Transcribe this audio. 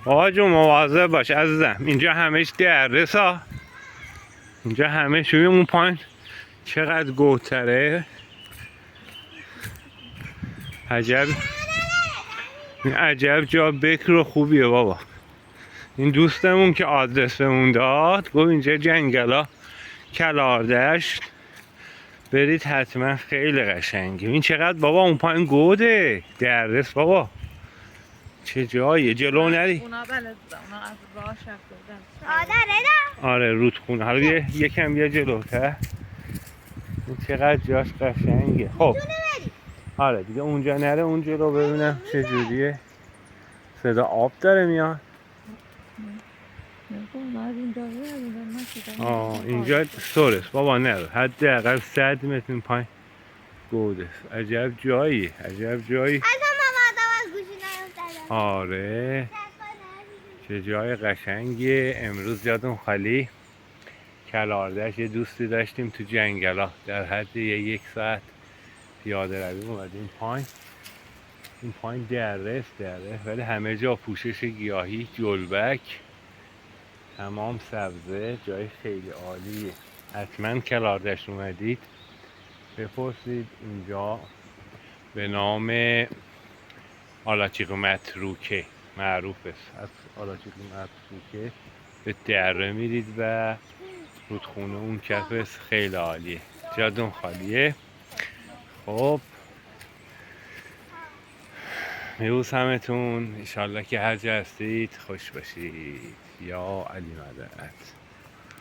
آقا جون مواظب باش عزیزم. اینجا همش درس ها. اینجا همش اون پایین چقدر گوتره. عجب این عجب جا بکر و خوبیه بابا. این دوستمون که آدرس بهمون داد گفت اینجا جنگلا کلاردشت برید حتما خیلی قشنگه. این چقدر بابا اون پایین گوده درس بابا. چه جاییه جلو نری. اونا بلد اونا از راه رفتن. آره رودخونه. حالا یکم بیا جلوتر. این چقدر جاش قشنگه. خب آره دیگه اونجا نره اون جلو ببینم چه جوریه. صدا آب داره میاد. اینجا سورس بابا نرو. حداقل 100 متر پایین گودس. عجب جایی. عجب جایی. آره چه جای قشنگیه. امروز یادم خالی کلاردشت یه دوستی داشتیم تو جنگلا. در حد 1 ساعت پیاده روی اومدیم پایین. این پایین دره ولی همه جا پوشش گیاهی، جلبک، تمام سبزه. جای خیلی عالیه. حتما کلاردشت اومدید بپرسید. اینجا به نام آلاچیق متروکه معروف است. از آلاچیق متروکه به دره میرید و رودخونه اون کفش خیلی عالیه. جاتون خالیه. خب میبوس همتون. انشالله که هر جا هستید خوش باشید. یا علی مدد.